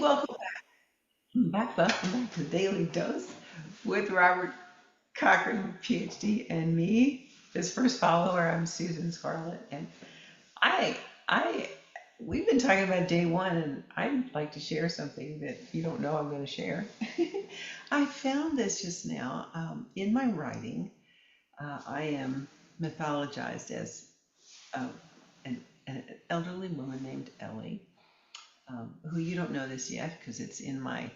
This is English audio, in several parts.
welcome back to Daily Dose with Robert Cochran, PhD, and me, his first follower. I'm Susan Scarlett, and I, I, we've been talking about day one, and I'd like to share something that you don't know I'm going to share. I found this just now in my writing. I am mythologized as um, an elderly woman named Ellie, who you don't know this yet because it's in my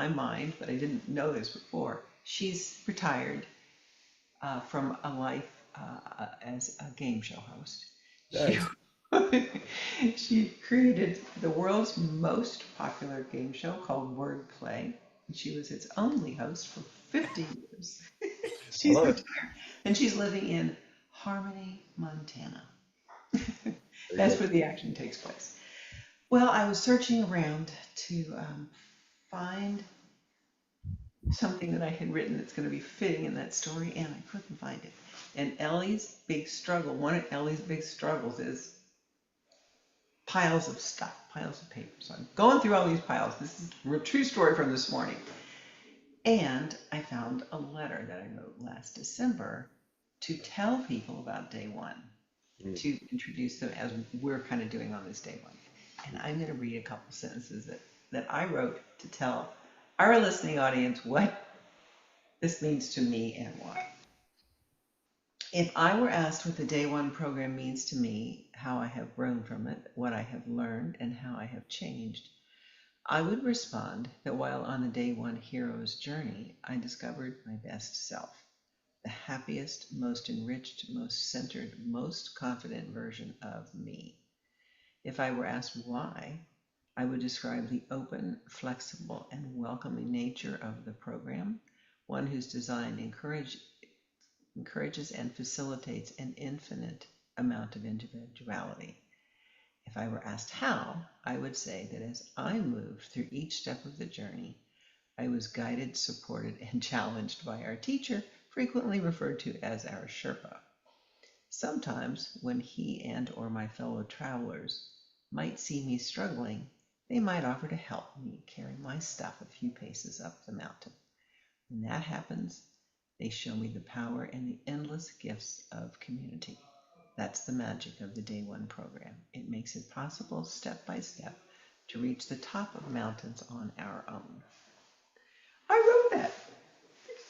mind, but I didn't know this before. She's retired from a life as a game show host. She Nice. she created the world's most popular game show called Wordplay. And she was its only host for 50 years. I She's love it. retired, and she's living in Harmony, Montana. Very That's good. where the action takes place. Well, I was searching around to find something that I had written that's going to be fitting in that story, and I couldn't find it. And Ellie's big struggle, one of Ellie's big struggles is piles of stuff, piles of paper. So I'm going through all these piles. This is a true story from this morning. And I found a letter that I wrote last December to tell people about day one, Mm, to introduce them as we're kind of doing on this day one. And I'm going to read a couple sentences that I wrote to tell our listening audience what this means to me and why. If I were asked what the day one program means to me, how I have grown from it, what I have learned, and how I have changed, I would respond that while on the day one hero's journey, I discovered my best self, the happiest, most enriched, most centered, most confident version of me. If I were asked why, I would describe the open, flexible, and welcoming nature of the program, one whose design encourages and facilitates an infinite amount of individuality. If I were asked how, I would say that as I moved through each step of the journey, I was guided, supported, and challenged by our teacher, frequently referred to as our Sherpa. Sometimes, when he and or my fellow travelers might see me struggling, they might offer to help me carry my stuff a few paces up the mountain. When that happens, they show me the power and the endless gifts of community. That's the magic of the Day One program. It makes it possible, step by step, to reach the top of mountains on our own. I wrote that.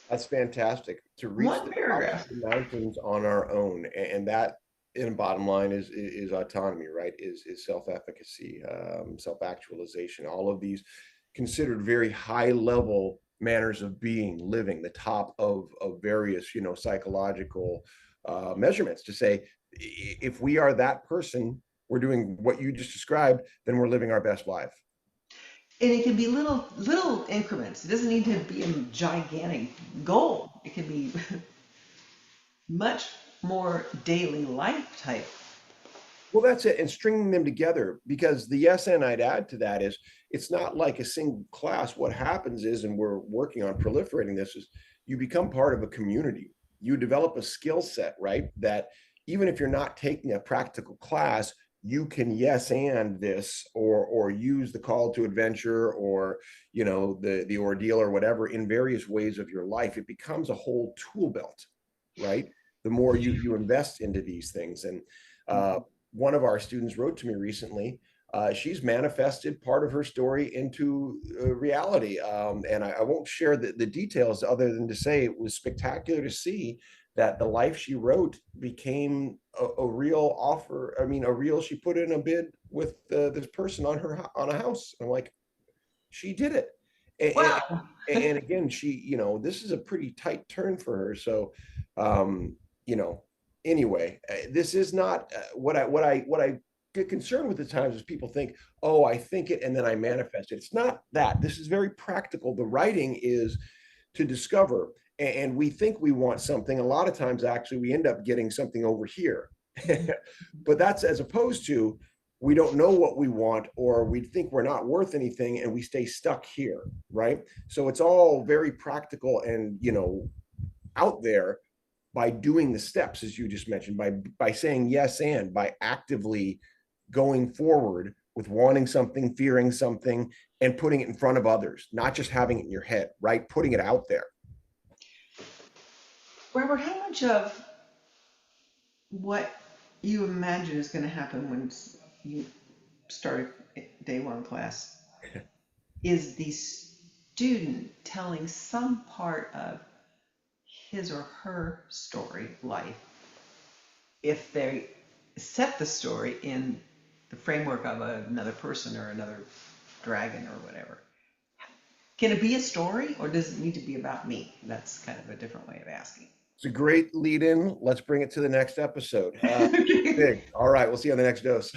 That's fantastic. To reach One the tops of paragraph. the mountains on our own, and that, in bottom line, is autonomy, right? Is self-efficacy, self-actualization. All of these considered very high level manners of being, living, the top of various, psychological measurements. To say, if we are that person, we're doing what you just described, then we're living our best life. And it can be little increments. It doesn't need to be a gigantic goal. It can be much more daily life type. Well, that's it. And stringing them together, because the yes and I'd add to that is it's not like a single class. What happens is, and we're working on proliferating this, is you become part of a community. You develop a skill set, right? That even if you're not taking a practical class, you can yes and this, or use the call to adventure, or the ordeal or whatever in various ways of your life. It becomes a whole tool belt, right? The more you invest into these things. And uh, one of our students wrote to me recently. She's manifested part of her story into reality. And I won't share the details other than to say it was spectacular to see that the life she wrote became a real offer. I mean, she put in a bid with this person on a house. I'm like, she did it. And, Wow. and again, this is a pretty tight turn for her. So, um, you know, anyway, this is not what I get concerned with at times is people think, oh, I think it and then I manifest it. It's not that. This is very practical. The writing is to discover, and we think we want something. A lot of times, actually, we end up getting something over here. But that's as opposed to we don't know what we want, or we think we're not worth anything and we stay stuck here, right? So it's all very practical and out there by doing the steps, as you just mentioned, by saying yes and by actively going forward with wanting something, fearing something, and putting it in front of others, not just having it in your head, right? Putting it out there. Robert, how much of what you imagine is going to happen when you start a day one class is the student telling some part of his or her story, life, if they set the story in the framework of another person or another dragon or whatever? Can it be a story or does it need to be about me? That's kind of a different way of asking. It's a great lead in. Let's bring it to the next episode. Big. All right. We'll see you on the next dose.